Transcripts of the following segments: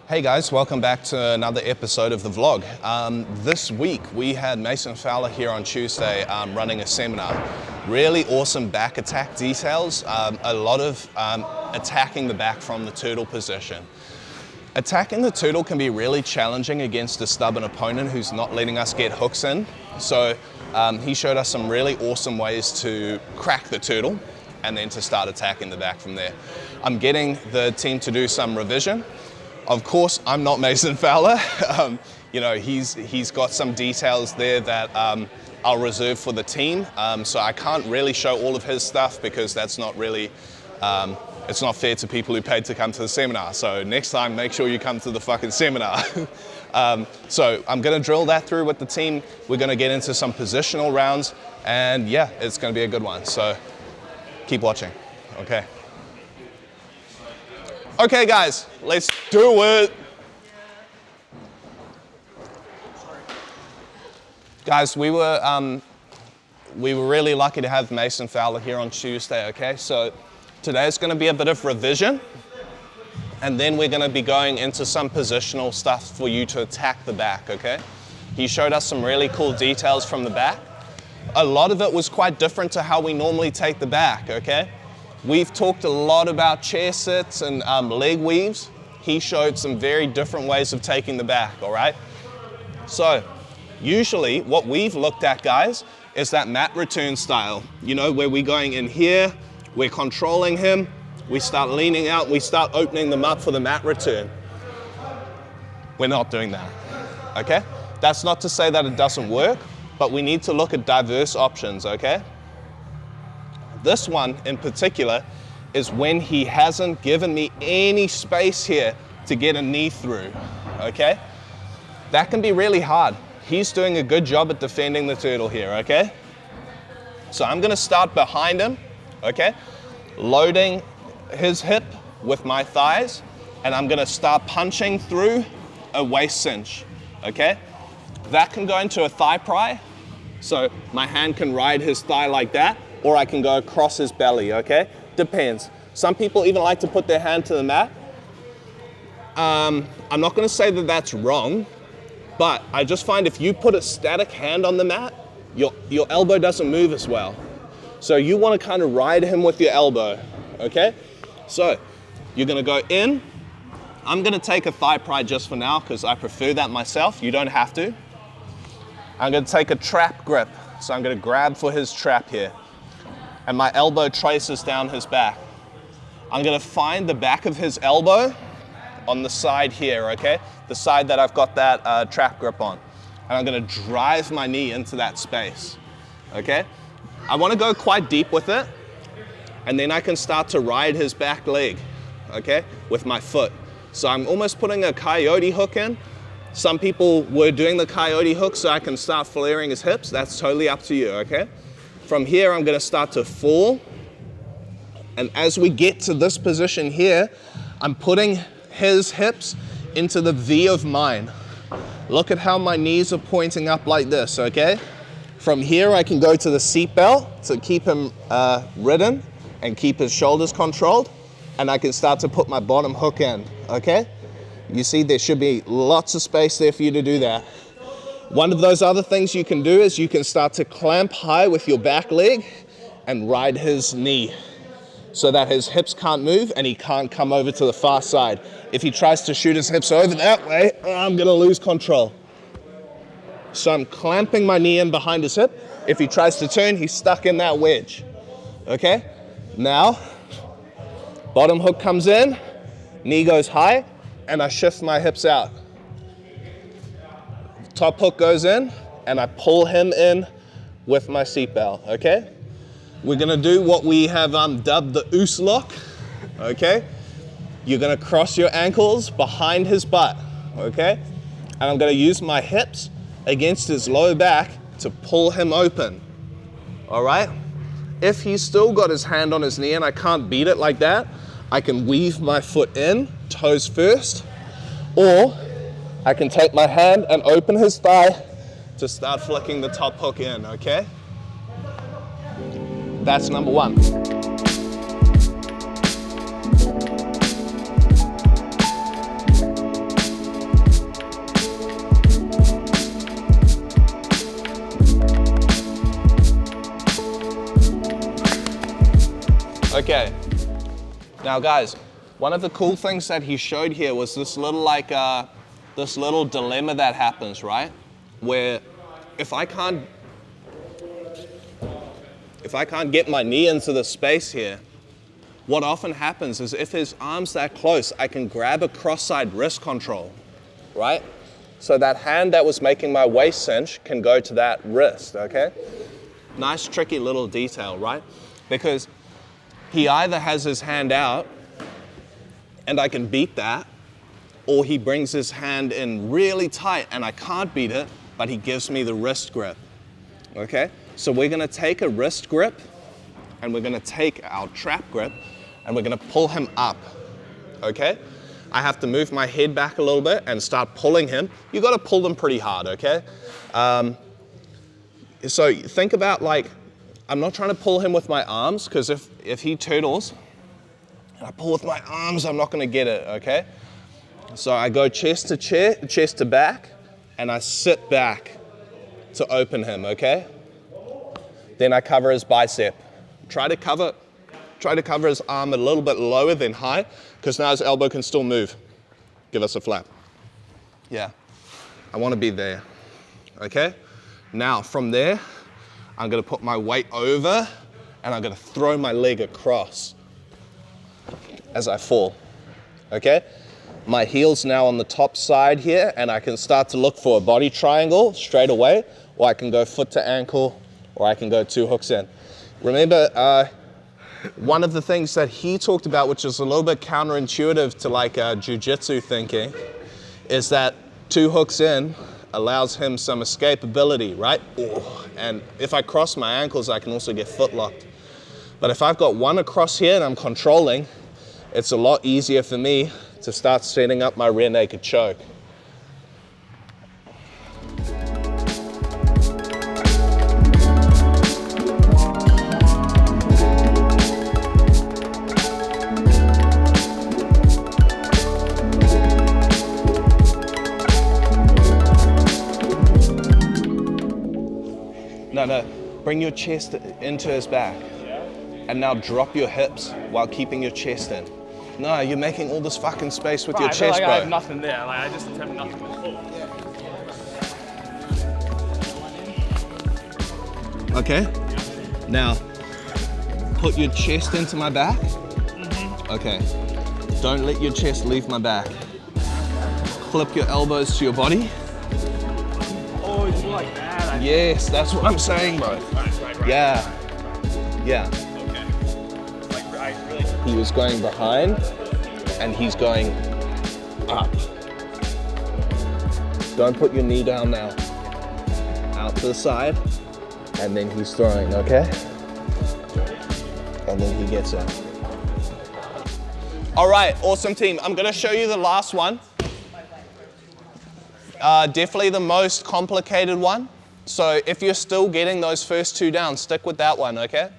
Hey guys, welcome back to another episode of the vlog. This week we had Mason Fowler here on Tuesday running a seminar. Really awesome back attack details, a lot of attacking the back from the turtle position. Attacking the turtle can be really challenging against a stubborn opponent who's not letting us get hooks in. So he showed us some really awesome ways to crack the turtle and then to start attacking the back from there. I'm getting the team to do some revision. Of course, I'm not Mason Fowler. You know, he's got some details there that I'll reserve for the team. So I can't really show all of his stuff because that's not really, it's not fair to people who paid to come to the seminar. So next time, make sure you come to the fucking seminar. So I'm gonna drill that through with the team. We're gonna get into some positional rounds and yeah, it's gonna be a good one. So keep watching, okay? Okay guys, let's do it. Guys, we were really lucky to have Mason Fowler here on Tuesday, okay? So today's gonna be a bit of revision and then we're gonna be going into some positional stuff for you to attack the back, okay? He showed us some really cool details from the back. A lot of it was quite different to how we normally take the back, okay? We've talked a lot about chair sits and leg weaves. He showed some very different ways of taking the back, all right? So usually what we've looked at, guys, is that mat return style, you know, where we're going in here, we're controlling him, we start leaning out, we start opening them up for the mat return. We're not doing that, okay? That's not to say that it doesn't work, but we need to look at diverse options, okay? This one in particular is when he hasn't given me any space here to get a knee through, okay? That can be really hard. He's doing a good job at defending the turtle here, okay? So I'm gonna start behind him, okay? Loading his hip with my thighs, and I'm gonna start punching through a waist cinch, okay? That can go into a thigh pry, so my hand can ride his thigh like that, or I can go across his belly, okay? Depends. Some people even like to put their hand to the mat. I'm not gonna say that that's wrong, but I just find if you put a static hand on the mat, your elbow doesn't move as well. So you wanna kind of ride him with your elbow, okay? So you're gonna go in. I'm gonna take a thigh pry just for now because I prefer that myself. You don't have to. I'm gonna take a trap grip. So I'm gonna grab for his trap here. And my elbow traces down his back. I'm gonna find the back of his elbow on the side here, okay? The side that I've got that trap grip on. And I'm gonna drive my knee into that space, okay? I wanna go quite deep with it, and then I can start to ride his back leg, okay, with my foot. So I'm almost putting a coyote hook in. Some people were doing the coyote hook so I can start flaring his hips. That's totally up to you, okay? From here, I'm gonna start to fall. And as we get to this position here, I'm putting his hips into the V of mine. Look at how my knees are pointing up like this, okay? From here, I can go to the seatbelt to keep him ridden and keep his shoulders controlled. And I can start to put my bottom hook in, okay? You see, there should be lots of space there for you to do that. One of those other things you can do is you can start to clamp high with your back leg and ride his knee so that his hips can't move and he can't come over to the far side. If he tries to shoot his hips over that way, I'm gonna lose control. So I'm clamping my knee in behind his hip. If he tries to turn, he's stuck in that wedge, okay? Now, bottom hook comes in, knee goes high, and I shift my hips out. Top hook goes in, and I pull him in with my seatbelt, okay? We're gonna do what we have dubbed the oos lock, okay? You're gonna cross your ankles behind his butt, okay? And I'm gonna use my hips against his low back to pull him open, all right? If he's still got his hand on his knee and I can't beat it like that, I can weave my foot in, toes first, or I can take my hand and open his thigh to start flicking the top hook in, okay? That's number one. Okay. Now guys, one of the cool things that he showed here was this little this little dilemma that happens, right? Where if I can't get my knee into the space here, what often happens is if his arm's that close, I can grab a cross-side wrist control, right? So that hand that was making my waist cinch can go to that wrist, okay? Nice tricky little detail, right? Because he either has his hand out and I can beat that, or he brings his hand in really tight and I can't beat it, but he gives me the wrist grip, okay? So we're gonna take a wrist grip and we're gonna take our trap grip and we're gonna pull him up, okay? I have to move my head back a little bit and start pulling him. You gotta pull them pretty hard, okay? So think about like, I'm not trying to pull him with my arms, because if he turtles and I pull with my arms, I'm not gonna get it, okay? So I go chest to back, and I sit back to open him, okay? Then I cover his bicep. Try to cover his arm a little bit lower than high, because now his elbow can still move. Give us a flap. Yeah, I wanna be there, okay? Now from there, I'm gonna put my weight over, and I'm gonna throw my leg across as I fall, okay? My heel's now on the top side here, and I can start to look for a body triangle straight away, or I can go foot to ankle, or I can go 2 hooks in. Remember, one of the things that he talked about, which is a little bit counterintuitive to like Jiu-Jitsu thinking, is that 2 hooks in allows him some escapability, right? And if I cross my ankles, I can also get foot locked. But if I've got 1 across here and I'm controlling, it's a lot easier for me to start setting up my rear naked choke. No, bring your chest into his back. And now drop your hips while keeping your chest in. No, you're making all this fucking space with your chest, bro. I have nothing there. Like, I just have nothing to pull. Okay. Now, put your chest into my back. Okay. Don't let your chest leave my back. Flip your elbows to your body. Oh, it's like that. Yes, that's what I'm saying, bro. Right. Yeah. Yeah. Okay. Like, right, really. He was going behind, and he's going up. Don't put your knee down now. Out to the side, and then he's throwing, okay? And then he gets it. All right, awesome team. I'm gonna show you the last one. Definitely the most complicated one. So if you're still getting those first 2 down, stick with that one, okay?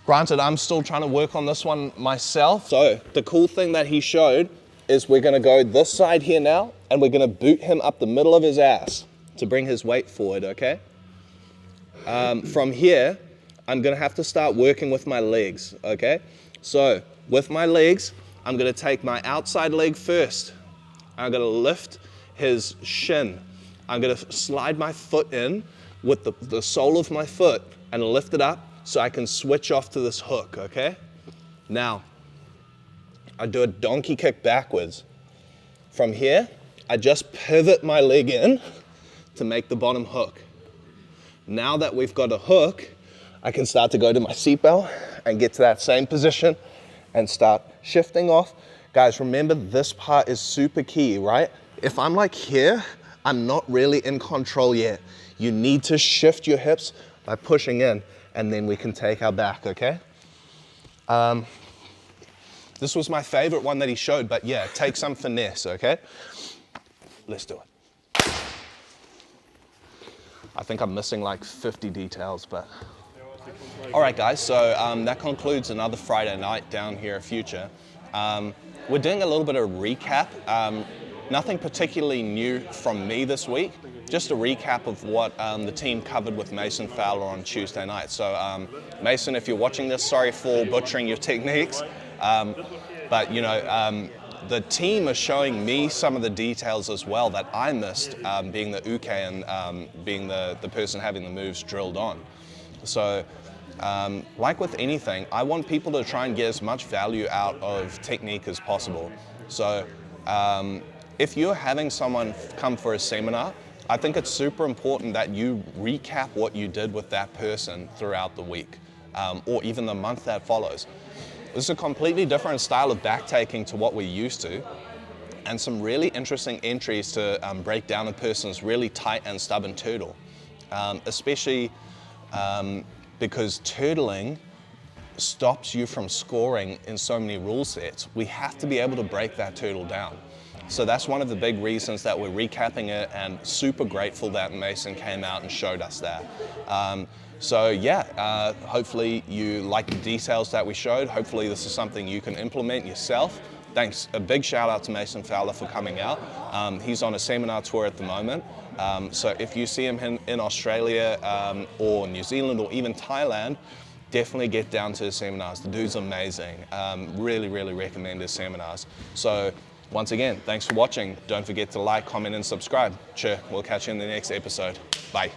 Granted, I'm still trying to work on this one myself. So the cool thing that he showed is we're gonna go this side here now, and we're gonna boot him up the middle of his ass to bring his weight forward, okay? From here, I'm gonna have to start working with my legs, okay? So with my legs, I'm gonna take my outside leg first. I'm gonna lift his shin. I'm gonna slide my foot in with the sole of my foot and lift it up so I can switch off to this hook, okay? Now, I do a donkey kick backwards. From here, I just pivot my leg in to make the bottom hook. Now that we've got a hook, I can start to go to my seatbelt and get to that same position and start shifting off. Guys, remember this part is super key, right? If I'm like here, I'm not really in control yet. You need to shift your hips by pushing in, and then we can take our back, okay? This was my favorite one that he showed, but yeah, take some finesse, okay? Let's do it. I think I'm missing like 50 details, but. All right, guys, so that concludes another Friday night down here at Future. We're doing a little bit of recap. nothing particularly new from me this week. Just a recap of what the team covered with Mason Fowler on Tuesday night. So Mason, if you're watching this, sorry for butchering your techniques. But you know, the team is showing me some of the details as well that I missed, being the uke and being the person having the moves drilled on. So like with anything, I want people to try and get as much value out of technique as possible. So if you're having someone come for a seminar, I think it's super important that you recap what you did with that person throughout the week, or even the month that follows. This is a completely different style of backtaking to what we're used to, and some really interesting entries to break down a person's really tight and stubborn turtle, especially because turtling stops you from scoring in so many rule sets. We have to be able to break that turtle down. So that's one of the big reasons that we're recapping it, and super grateful that Mason came out and showed us that. So yeah, hopefully you like the details that we showed. Hopefully this is something you can implement yourself. Thanks, a big shout out to Mason Fowler for coming out. He's on a seminar tour at the moment. So if you see him in Australia or New Zealand or even Thailand, definitely get down to his seminars. The dude's amazing. Really, really recommend his seminars. So once again, thanks for watching. Don't forget to like, comment, and subscribe. Sure, we'll catch you in the next episode. Bye.